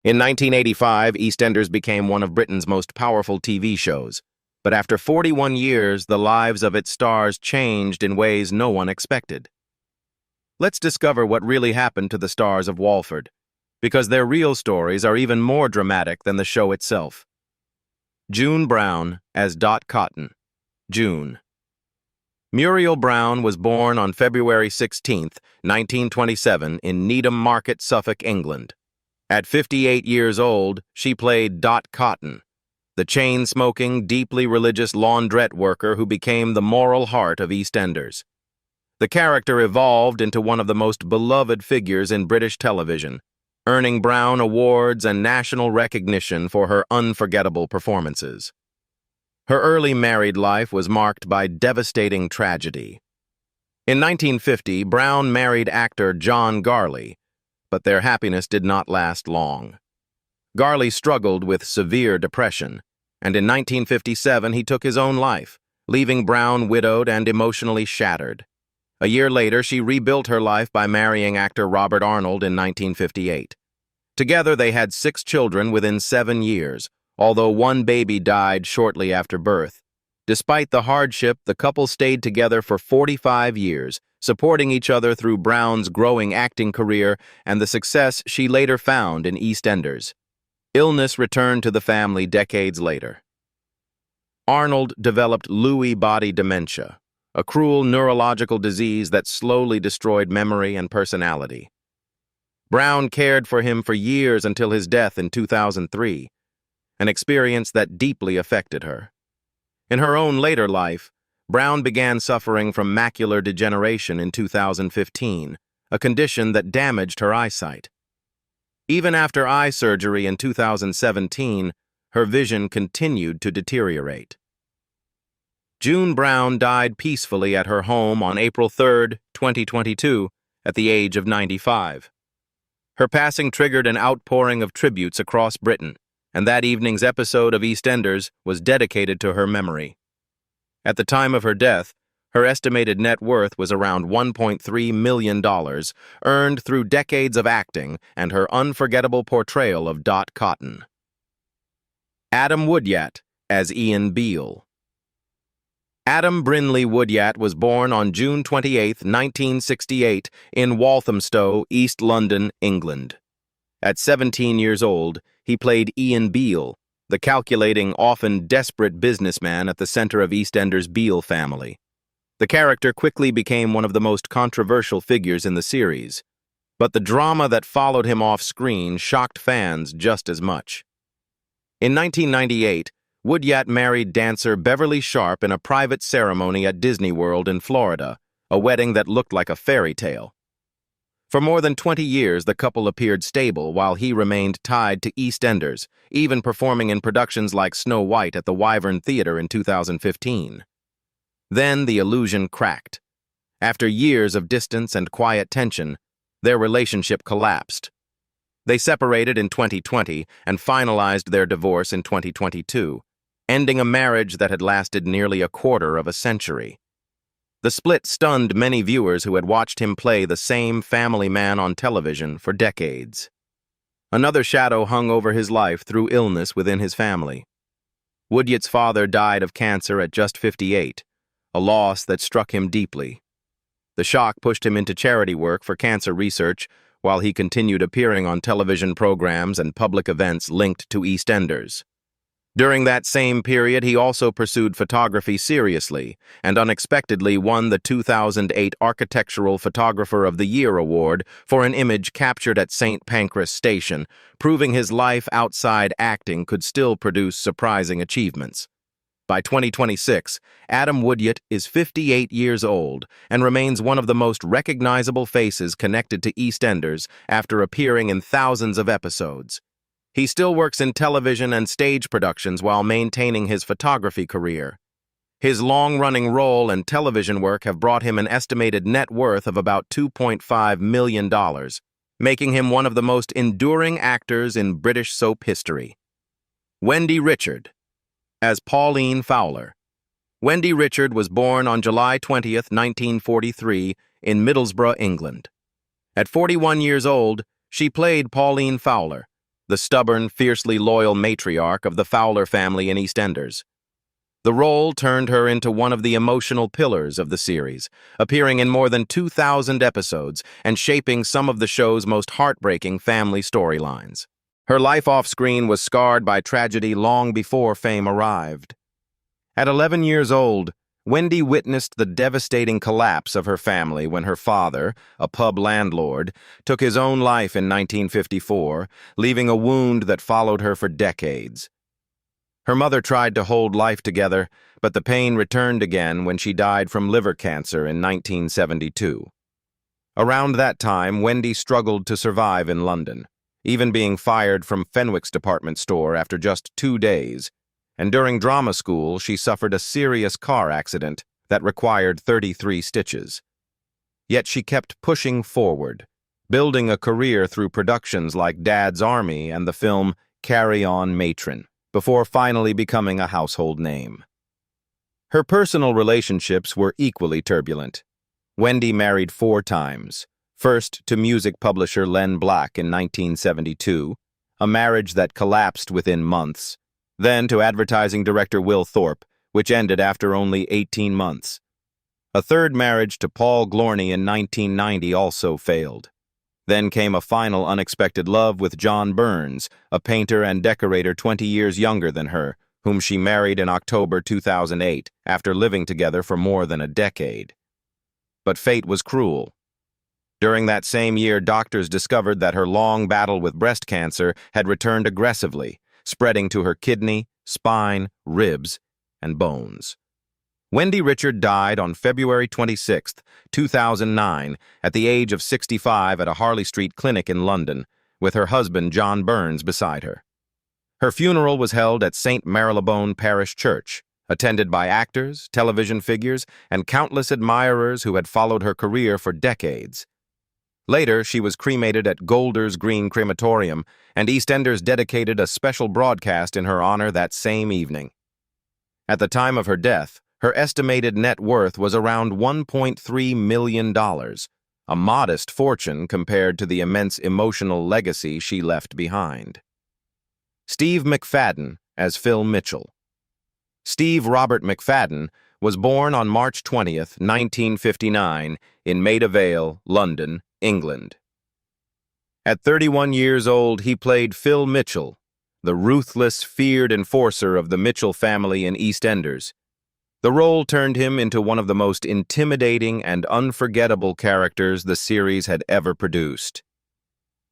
In 1985, EastEnders became one of Britain's most powerful TV shows. But after 41 years, the lives of its stars changed in ways no one expected. Let's discover what really happened to the stars of Walford, because their real stories are even more dramatic than the show itself. June Brown as Dot Cotton. June. Muriel Brown was born on February 16, 1927, in Needham Market, Suffolk, England. At 58 years old, she played Dot Cotton, the chain-smoking, deeply religious laundrette worker who became the moral heart of EastEnders. The character evolved into one of the most beloved figures in British television, earning Brown awards and national recognition for her unforgettable performances. Her early married life was marked by devastating tragedy. In 1950, Brown married actor John Garley, but their happiness did not last long. Garley struggled with severe depression, and in 1957 he took his own life, leaving Brown widowed and emotionally shattered. A year later, she rebuilt her life by marrying actor Robert Arnold in 1958. Together, they had 6 children within 7 years, although one baby died shortly after birth. Despite the hardship, the couple stayed together for 45 years, supporting each other through Brown's growing acting career and the success she later found in EastEnders. Illness returned to the family decades later. Arnold developed Lewy body dementia, a cruel neurological disease that slowly destroyed memory and personality. Brown cared for him for years until his death in 2003, an experience that deeply affected her. In her own later life, Brown began suffering from macular degeneration in 2015, a condition that damaged her eyesight. Even after eye surgery in 2017, her vision continued to deteriorate. June Brown died peacefully at her home on April 3, 2022, at the age of 95. Her passing triggered an outpouring of tributes across Britain, and that evening's episode of EastEnders was dedicated to her memory. At the time of her death, her estimated net worth was around $1.3 million, earned through decades of acting and her unforgettable portrayal of Dot Cotton. Adam Woodyatt as Ian Beale. Adam Brinley Woodyatt was born on June 28, 1968, in Walthamstow, East London, England. At 17 years old, he played Ian Beale, the calculating, often desperate businessman at the center of EastEnders' Beale family. The character quickly became one of the most controversial figures in the series, but the drama that followed him off-screen shocked fans just as much. In 1998, Woodyatt married dancer Beverly Sharp in a private ceremony at Disney World in Florida, a wedding that looked like a fairy tale. For more than 20 years, the couple appeared stable while he remained tied to EastEnders, even performing in productions like Snow White at the Wyvern Theatre in 2015. Then the illusion cracked. After years of distance and quiet tension, their relationship collapsed. They separated in 2020 and finalized their divorce in 2022, ending a marriage that had lasted nearly a quarter of a century. The split stunned many viewers who had watched him play the same family man on television for decades. Another shadow hung over his life through illness within his family. Woodyatt's father died of cancer at just 58, a loss that struck him deeply. The shock pushed him into charity work for cancer research while he continued appearing on television programs and public events linked to EastEnders. During that same period, he also pursued photography seriously and unexpectedly won the 2008 Architectural Photographer of the Year award for an image captured at St. Pancras Station, proving his life outside acting could still produce surprising achievements. By 2026, Adam Woodyatt is 58 years old and remains one of the most recognizable faces connected to EastEnders after appearing in thousands of episodes. He still works in television and stage productions while maintaining his photography career. His long-running role and television work have brought him an estimated net worth of about $2.5 million, making him one of the most enduring actors in British soap history. Wendy Richard as Pauline Fowler. Wendy Richard was born on July 20, 1943, in Middlesbrough, England. At 41 years old, she played Pauline Fowler, the stubborn, fiercely loyal matriarch of the Fowler family in EastEnders. The role turned her into one of the emotional pillars of the series, appearing in more than 2,000 episodes and shaping some of the show's most heartbreaking family storylines. Her life off-screen was scarred by tragedy long before fame arrived. At 11 years old, Wendy witnessed the devastating collapse of her family when her father, a pub landlord, took his own life in 1954, leaving a wound that followed her for decades. Her mother tried to hold life together, but the pain returned again when she died from liver cancer in 1972. Around that time, Wendy struggled to survive in London, even being fired from Fenwick's department store after just 2 days, and during drama school she suffered a serious car accident that required 33 stitches. Yet she kept pushing forward, building a career through productions like Dad's Army and the film Carry On Matron, before finally becoming a household name. Her personal relationships were equally turbulent. Wendy married 4 times, first to music publisher Len Black in 1972, a marriage that collapsed within months, then to advertising director Will Thorpe, which ended after only 18 months. A third marriage to Paul Glorney in 1990 also failed. Then came a final unexpected love with John Burns, a painter and decorator 20 years younger than her, whom she married in October 2008 after living together for more than a decade. But fate was cruel. During that same year, doctors discovered that her long battle with breast cancer had returned aggressively, spreading to her kidney, spine, ribs, and bones. Wendy Richard died on February 26, 2009, at the age of 65 at a Harley Street clinic in London, with her husband John Burns beside her. Her funeral was held at St. Marylebone Parish Church, attended by actors, television figures, and countless admirers who had followed her career for decades. Later, she was cremated at Golders Green Crematorium, and EastEnders dedicated a special broadcast in her honor that same evening. At the time of her death, her estimated net worth was around $1.3 million, a modest fortune compared to the immense emotional legacy she left behind. Steve McFadden as Phil Mitchell. Steve Robert McFadden was born on March 20, 1959, in Maida Vale, London, England. At 31 years old, he played Phil Mitchell, the ruthless, feared enforcer of the Mitchell family in EastEnders. The role turned him into one of the most intimidating and unforgettable characters the series had ever produced.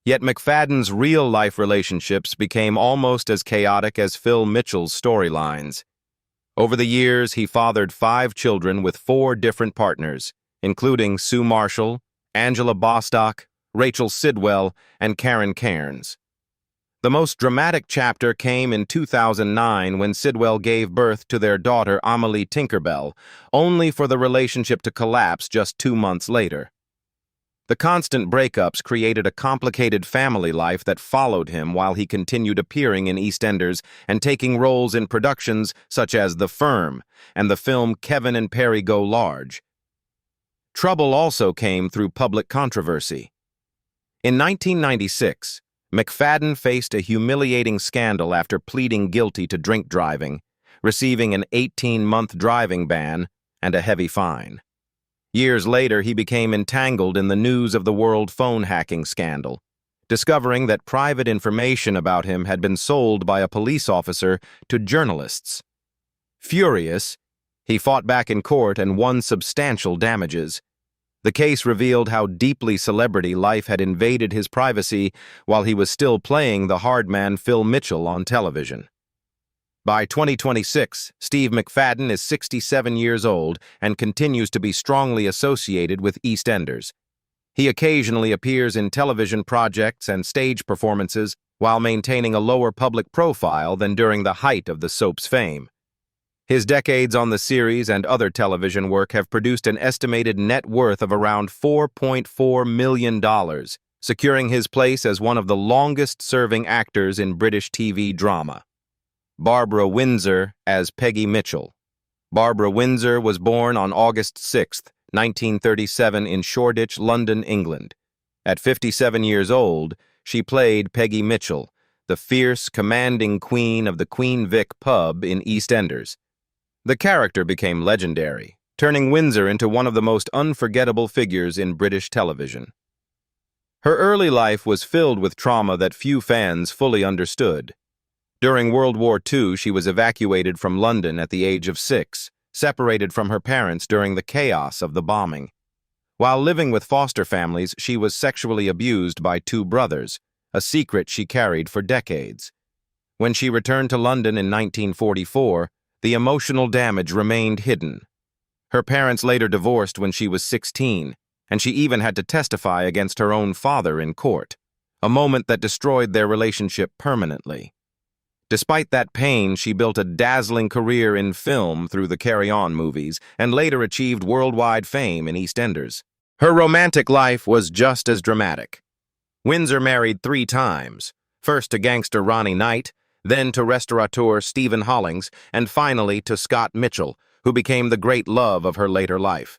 Yet McFadden's real-life relationships became almost as chaotic as Phil Mitchell's storylines. Over the years, he fathered 5 children with 4 different partners, including Sue Marshall, Angela Bostock, Rachel Sidwell, and Karen Cairns. The most dramatic chapter came in 2009 when Sidwell gave birth to their daughter Amelie Tinkerbell, only for the relationship to collapse just 2 months later. The constant breakups created a complicated family life that followed him while he continued appearing in EastEnders and taking roles in productions such as The Firm and the film Kevin and Perry Go Large. Trouble also came through public controversy. In 1996, McFadden faced a humiliating scandal after pleading guilty to drink driving, receiving an 18-month driving ban and a heavy fine. Years later, he became entangled in the news of the world phone hacking scandal, discovering that private information about him had been sold by a police officer to journalists. Furious, he fought back in court and won substantial damages. The case revealed how deeply celebrity life had invaded his privacy while he was still playing the hard man Phil Mitchell on television. By 2026, Steve McFadden is 67 years old and continues to be strongly associated with EastEnders. He occasionally appears in television projects and stage performances while maintaining a lower public profile than during the height of the soap's fame. His decades on the series and other television work have produced an estimated net worth of around $4.4 million, securing his place as one of the longest-serving actors in British TV drama. Barbara Windsor as Peggy Mitchell. Barbara Windsor was born on August 6, 1937 in Shoreditch, London, England. At 57 years old, she played Peggy Mitchell, the fierce, commanding queen of the Queen Vic pub in EastEnders. The character became legendary, turning Windsor into one of the most unforgettable figures in British television. Her early life was filled with trauma that few fans fully understood. During World War II, she was evacuated from London at the age of 6, separated from her parents during the chaos of the bombing. While living with foster families, she was sexually abused by 2 brothers, a secret she carried for decades. When she returned to London in 1944, the emotional damage remained hidden. Her parents later divorced when she was 16, and she even had to testify against her own father in court, a moment that destroyed their relationship permanently. Despite that pain, she built a dazzling career in film through the Carry On movies and later achieved worldwide fame in EastEnders. Her romantic life was just as dramatic. Windsor married 3 times, first to gangster Ronnie Knight, then to restaurateur Stephen Hollings, and finally to Scott Mitchell, who became the great love of her later life.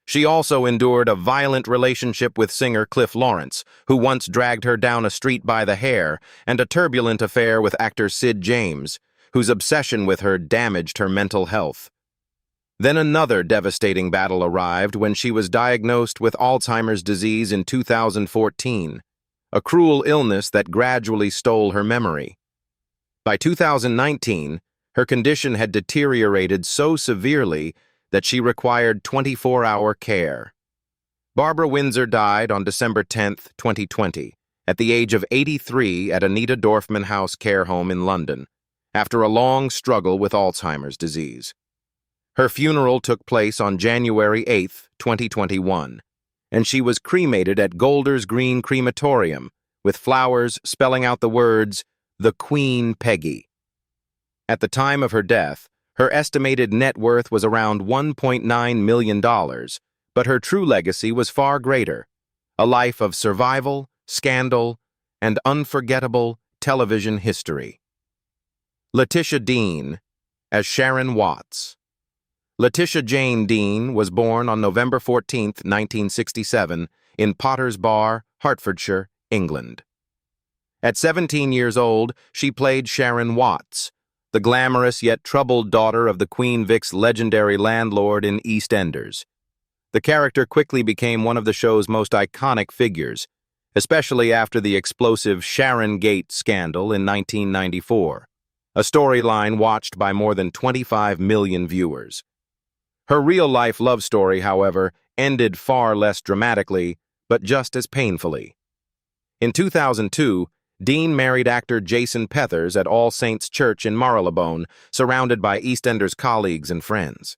She also endured a violent relationship with singer Cliff Lawrence, who once dragged her down a street by the hair, and a turbulent affair with actor Sid James, whose obsession with her damaged her mental health. Then another devastating battle arrived when she was diagnosed with Alzheimer's disease in 2014, a cruel illness that gradually stole her memory. By 2019, her condition had deteriorated so severely that she required 24-hour care. Barbara Windsor died on December 10, 2020, at the age of 83 at Anita Dorfman House Care Home in London, after a long struggle with Alzheimer's disease. Her funeral took place on January 8, 2021, and she was cremated at Golders Green Crematorium, with flowers spelling out the words, "The Queen Peggy." At the time of her death, her estimated net worth was around $1.9 million, but her true legacy was far greater, a life of survival, scandal, and unforgettable television history. Leticia Dean as Sharon Watts. Leticia Jane Dean was born on November 14, 1967, in Potters Bar, Hertfordshire, England. At 17 years old, she played Sharon Watts, the glamorous yet troubled daughter of the Queen Vic's legendary landlord in EastEnders. The character quickly became one of the show's most iconic figures, especially after the explosive Sharon Gate scandal in 1994, a storyline watched by more than 25 million viewers. Her real-life love story, however, ended far less dramatically, but just as painfully. In 2002, Dean married actor Jason Pethers at All Saints Church in Marylebone, surrounded by EastEnders colleagues and friends.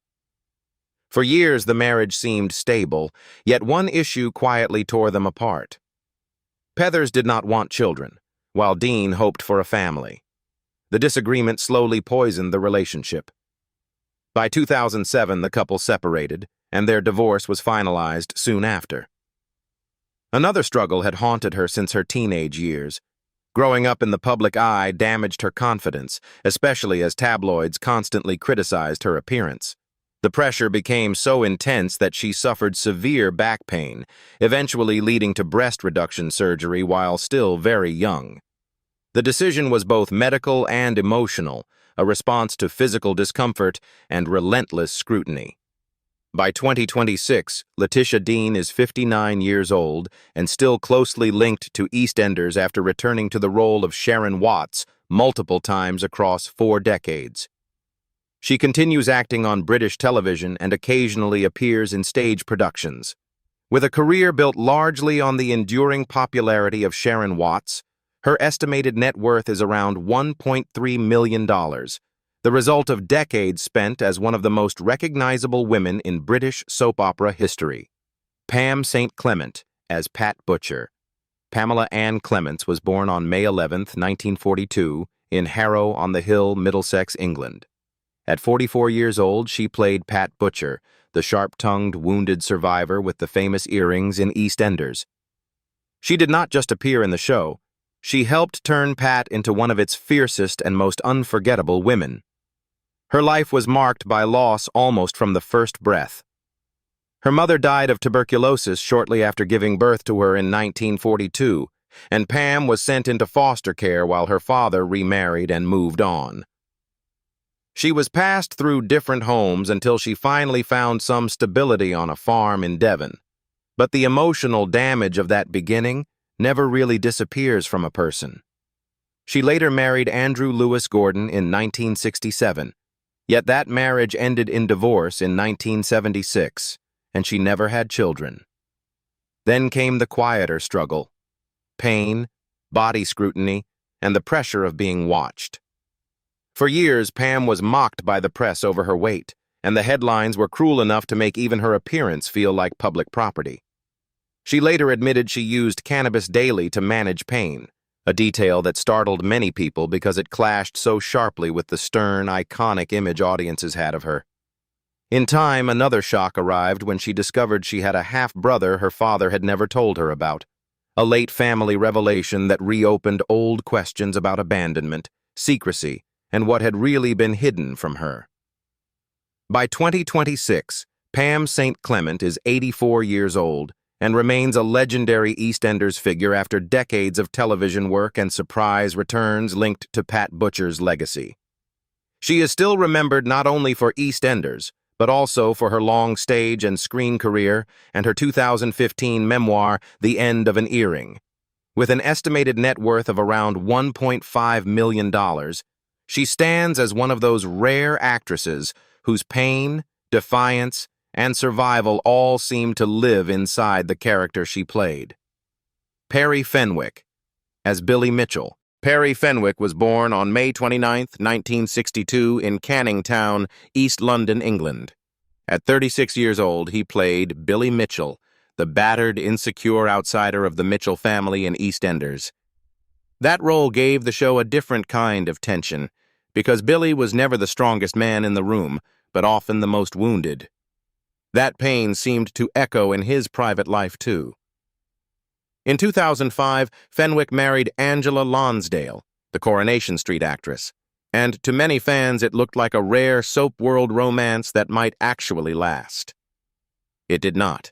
For years, the marriage seemed stable, yet one issue quietly tore them apart. Pethers did not want children, while Dean hoped for a family. The disagreement slowly poisoned the relationship. By 2007, the couple separated, and their divorce was finalized soon after. Another struggle had haunted her since her teenage years. Growing up in the public eye damaged her confidence, especially as tabloids constantly criticized her appearance. The pressure became so intense that she suffered severe back pain, eventually leading to breast reduction surgery while still very young. The decision was both medical and emotional, a response to physical discomfort and relentless scrutiny. By 2026, Leticia Dean is 59 years old and still closely linked to EastEnders after returning to the role of Sharon Watts multiple times across 4 decades. She continues acting on British television and occasionally appears in stage productions. With a career built largely on the enduring popularity of Sharon Watts, her estimated net worth is around $1.3 million, the result of decades spent as one of the most recognizable women in British soap opera history. Pam St. Clement as Pat Butcher. Pamela Ann Clements was born on May 11, 1942, in Harrow-on-the-Hill, Middlesex, England. At 44 years old, she played Pat Butcher, the sharp-tongued, wounded survivor with the famous earrings in EastEnders. She did not just appear in the show. She helped turn Pat into one of its fiercest and most unforgettable women. Her life was marked by loss almost from the first breath. Her mother died of tuberculosis shortly after giving birth to her in 1942, and Pam was sent into foster care while her father remarried and moved on. She was passed through different homes until she finally found some stability on a farm in Devon. But the emotional damage of that beginning never really disappears from a person. She later married Andrew Lewis Gordon in 1967, yet that marriage ended in divorce in 1976, and she never had children. Then came the quieter struggle: pain, body scrutiny, and the pressure of being watched. For years, Pam was mocked by the press over her weight, and the headlines were cruel enough to make even her appearance feel like public property. She later admitted she used cannabis daily to manage pain, a detail that startled many people because it clashed so sharply with the stern, iconic image audiences had of her. In time, another shock arrived when she discovered she had a half-brother her father had never told her about, a late family revelation that reopened old questions about abandonment, secrecy, and what had really been hidden from her. By 2026, Pam St. Clement is 84 years old and remains a legendary EastEnders figure after decades of television work and surprise returns linked to Pat Butcher's legacy. She is still remembered not only for EastEnders, but also for her long stage and screen career and her 2015 memoir, The End of an Earring. With an estimated net worth of around $1.5 million, she stands as one of those rare actresses whose pain, defiance, and survival all seem to live inside the character she played. Perry Fenwick, as Billy Mitchell. Perry Fenwick was born on May 29, 1962, in Canning Town, East London, England. At 36 years old, he played Billy Mitchell, the battered, insecure outsider of the Mitchell family in EastEnders. That role gave the show a different kind of tension, because Billy was never the strongest man in the room, but often the most wounded. That pain seemed to echo in his private life, too. In 2005, Fenwick married Angela Lonsdale, the Coronation Street actress, and to many fans it looked like a rare soap world romance that might actually last. It did not.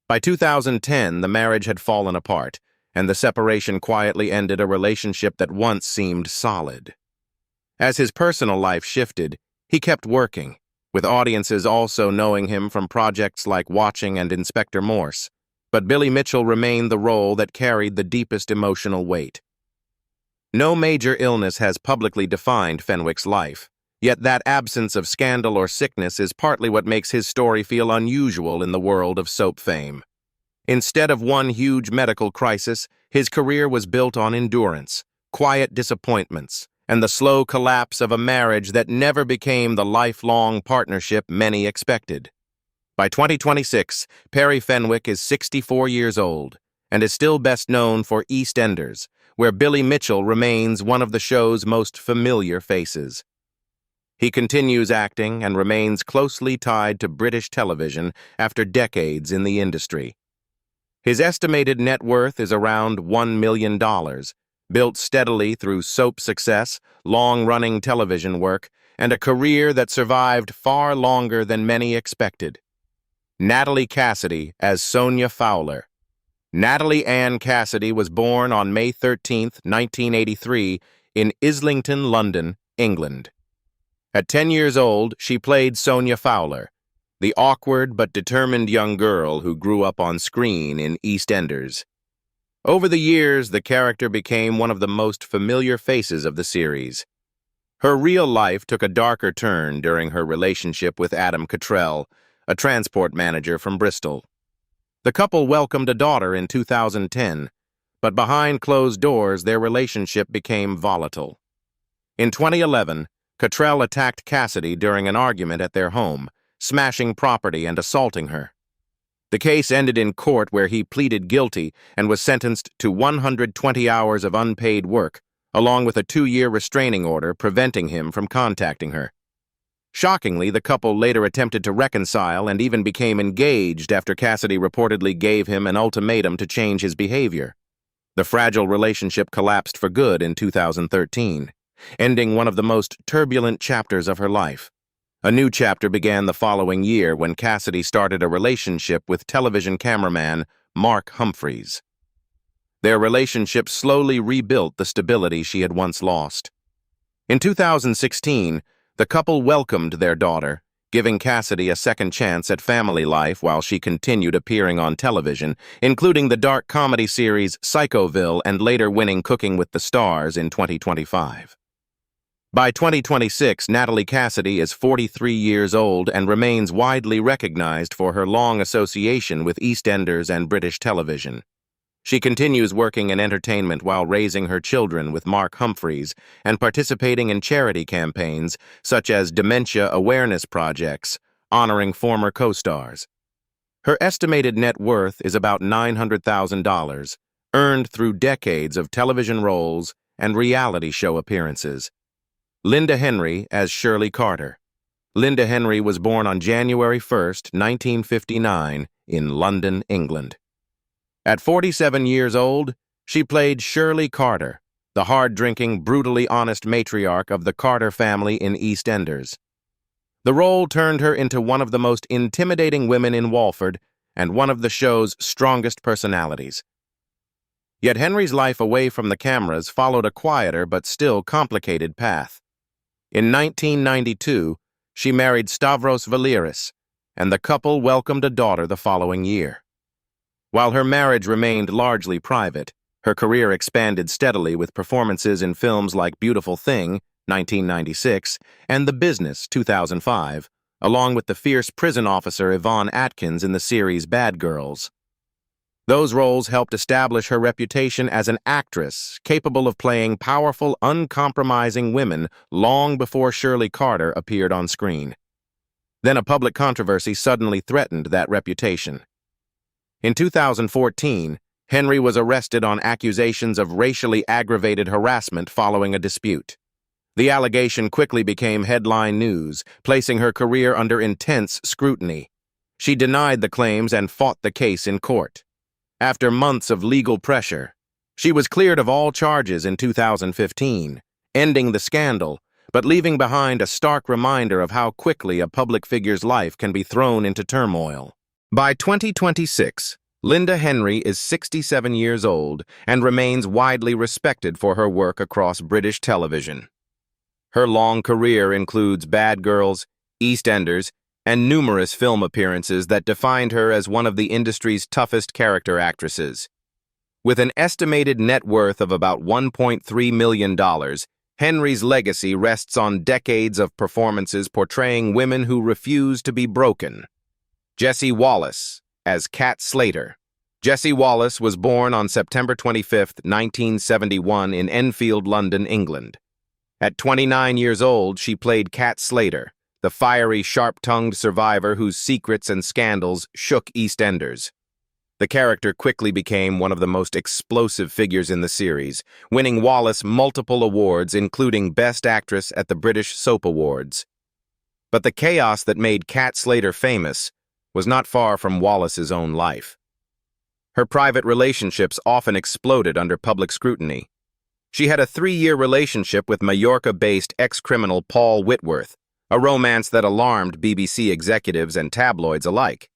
By 2010, the marriage had fallen apart, and the separation quietly ended a relationship that once seemed solid. As his personal life shifted, he kept working, with audiences also knowing him from projects like Watching and Inspector Morse, but Billy Mitchell remained the role that carried the deepest emotional weight. No major illness has publicly defined Fenwick's life, yet that absence of scandal or sickness is partly what makes his story feel unusual in the world of soap fame. Instead of one huge medical crisis, his career was built on endurance, quiet disappointments, and the slow collapse of a marriage that never became the lifelong partnership many expected. By 2026, Perry Fenwick is 64 years old and is still best known for EastEnders, where Billy Mitchell remains one of the show's most familiar faces. He continues acting and remains closely tied to British television after decades in the industry. His estimated net worth is around $1 million, built steadily through soap success, long-running television work, and a career that survived far longer than many expected. Natalie Cassidy as Sonia Fowler. Natalie Ann Cassidy was born on May 13, 1983, in Islington, London, England. At 10 years old, she played Sonia Fowler, the awkward but determined young girl who grew up on screen in EastEnders. Over the years, the character became one of the most familiar faces of the series. Her real life took a darker turn during her relationship with Adam Cottrell, a transport manager from Bristol. The couple welcomed a daughter in 2010, but behind closed doors, their relationship became volatile. In 2011, Cottrell attacked Cassidy during an argument at their home, smashing property and assaulting her. The case ended in court where he pleaded guilty and was sentenced to 120 hours of unpaid work, along with a 2-year restraining order preventing him from contacting her. Shockingly, the couple later attempted to reconcile and even became engaged after Cassidy reportedly gave him an ultimatum to change his behavior. The fragile relationship collapsed for good in 2013, ending one of the most turbulent chapters of her life. A new chapter began the following year when Cassidy started a relationship with television cameraman Mark Humphreys. Their relationship slowly rebuilt the stability she had once lost. In 2016, the couple welcomed their daughter, giving Cassidy a second chance at family life while she continued appearing on television, including the dark comedy series Psychoville and later winning Cooking with the Stars in 2025. By 2026, Natalie Cassidy is 43 years old and remains widely recognized for her long association with EastEnders and British television. She continues working in entertainment while raising her children with Mark Humphreys and participating in charity campaigns such as dementia awareness projects, honoring former co-stars. Her estimated net worth is about $900,000, earned through decades of television roles and reality show appearances. Linda Henry as Shirley Carter. Linda Henry was born on January 1, 1959, in London, England. At 47 years old, she played Shirley Carter, the hard-drinking, brutally honest matriarch of the Carter family in EastEnders. The role turned her into one of the most intimidating women in Walford and one of the show's strongest personalities. Yet Henry's life away from the cameras followed a quieter but still complicated path. In 1992, she married Stavros Valiris, and the couple welcomed a daughter the following year. While her marriage remained largely private, her career expanded steadily with performances in films like Beautiful Thing, 1996, and The Business, 2005, along with the fierce prison officer Yvonne Atkins in the series Bad Girls. Those roles helped establish her reputation as an actress capable of playing powerful, uncompromising women long before Shirley Carter appeared on screen. Then a public controversy suddenly threatened that reputation. In 2014, Henry was arrested on accusations of racially aggravated harassment following a dispute. The allegation quickly became headline news, placing her career under intense scrutiny. She denied the claims and fought the case in court. After months of legal pressure, she was cleared of all charges in 2015, ending the scandal, but leaving behind a stark reminder of how quickly a public figure's life can be thrown into turmoil. By 2026, Linda Henry is 67 years old and remains widely respected for her work across British television. Her long career includes Bad Girls, EastEnders, and numerous film appearances that defined her as one of the industry's toughest character actresses. With an estimated net worth of about $1.3 million, Henry's legacy rests on decades of performances portraying women who refuse to be broken. Jessie Wallace as Cat Slater. Jessie Wallace was born on September 25, 1971 in Enfield, London, England. At 29 years old, she played Cat Slater, the fiery, sharp-tongued survivor whose secrets and scandals shook EastEnders. The character quickly became one of the most explosive figures in the series, winning Wallace multiple awards, including Best Actress at the British Soap Awards. But the chaos that made Cat Slater famous was not far from Wallace's own life. Her private relationships often exploded under public scrutiny. She had a 3-year relationship with Mallorca-based ex-criminal Paul Whitworth, a romance that alarmed BBC executives and tabloids alike.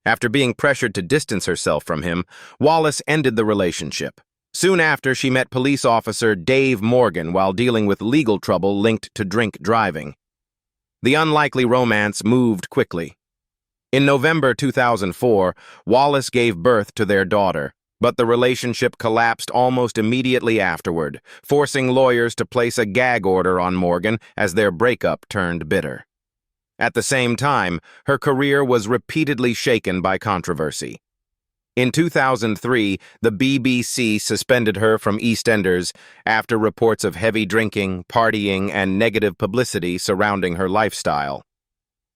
After being pressured to distance herself from him, Wallace ended the relationship. Soon after, she met police officer Dave Morgan while dealing with legal trouble linked to drink driving. The unlikely romance moved quickly. In November 2004, Wallace gave birth to their daughter, but the relationship collapsed almost immediately afterward, forcing lawyers to place a gag order on Morgan as their breakup turned bitter. At the same time, her career was repeatedly shaken by controversy. In 2003, the BBC suspended her from EastEnders after reports of heavy drinking, partying, and negative publicity surrounding her lifestyle.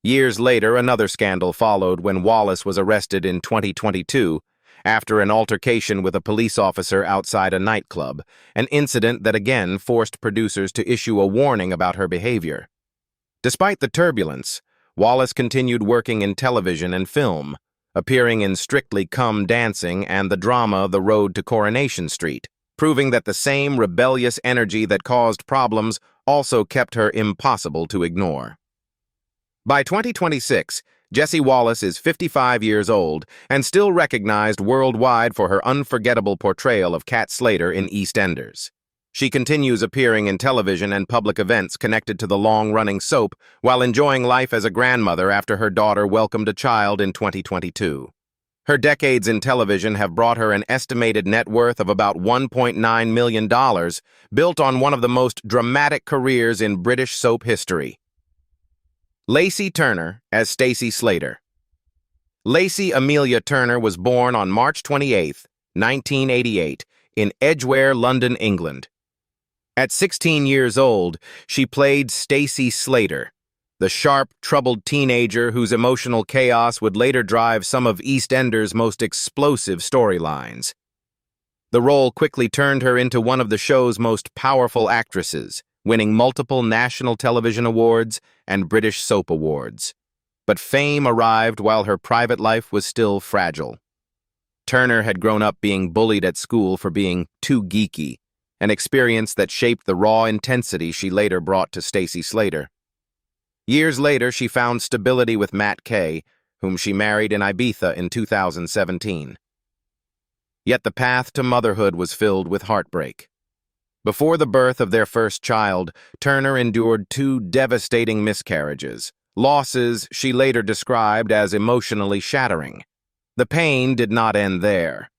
Years later, another scandal followed when Wallace was arrested in 2022 after an altercation with a police officer outside a nightclub, an incident that again forced producers to issue a warning about her behavior. Despite the turbulence, Wallace continued working in television and film, appearing in Strictly Come Dancing and the drama The Road to Coronation Street, proving that the same rebellious energy that caused problems also kept her impossible to ignore. By 2026, Jessie Wallace is 55 years old and still recognized worldwide for her unforgettable portrayal of Cat Slater in EastEnders. She continues appearing in television and public events connected to the long-running soap while enjoying life as a grandmother after her daughter welcomed a child in 2022. Her decades in television have brought her an estimated net worth of about $1.9 million, built on one of the most dramatic careers in British soap history. Lacey Turner as Stacey Slater. Lacey Amelia Turner was born on March 28, 1988, in Edgware, London, England. At 16 years old, she played Stacey Slater, the sharp, troubled teenager whose emotional chaos would later drive some of EastEnders' most explosive storylines. The role quickly turned her into one of the show's most powerful actresses, winning multiple national television awards and British soap awards. But fame arrived while her private life was still fragile. Turner had grown up being bullied at school for being too geeky, an experience that shaped the raw intensity she later brought to Stacey Slater. Years later, she found stability with Matt Kay, whom she married in Ibiza in 2017. Yet the path to motherhood was filled with heartbreak. Before the birth of their first child, Turner endured 2 devastating miscarriages, losses she later described as emotionally shattering. The pain did not end there.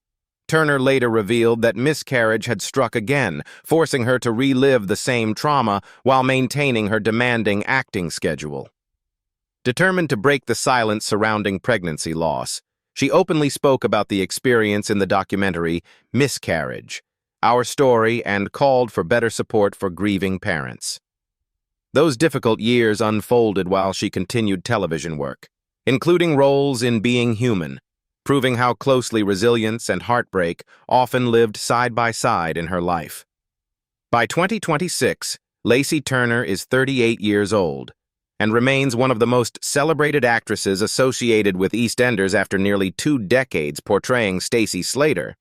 Turner later revealed that miscarriage had struck again, forcing her to relive the same trauma while maintaining her demanding acting schedule. Determined to break the silence surrounding pregnancy loss, she openly spoke about the experience in the documentary Miscarriage, Our Story, and called for better support for grieving parents. Those difficult years unfolded while she continued television work, including roles in Being Human, proving how closely resilience and heartbreak often lived side by side in her life. By 2026, Lacey Turner is 38 years old and remains one of the most celebrated actresses associated with EastEnders after nearly 2 decades portraying Stacey Slater.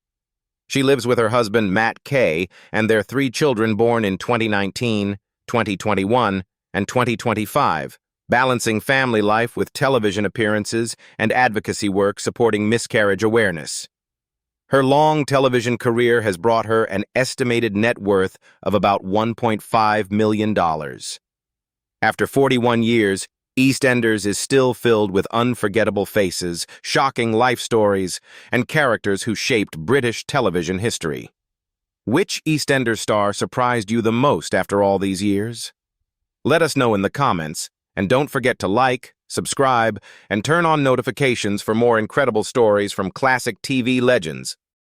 She lives with her husband Matt Kay and their 3 children born in 2019, 2021, and 2025, balancing family life with television appearances and advocacy work supporting miscarriage awareness. Her long television career has brought her an estimated net worth of about $1.5 million. After 41 years, EastEnders is still filled with unforgettable faces, shocking life stories, and characters who shaped British television history. Which EastEnders star surprised you the most after all these years? Let us know in the comments. And don't forget to like, subscribe, and turn on notifications for more incredible stories from classic TV legends.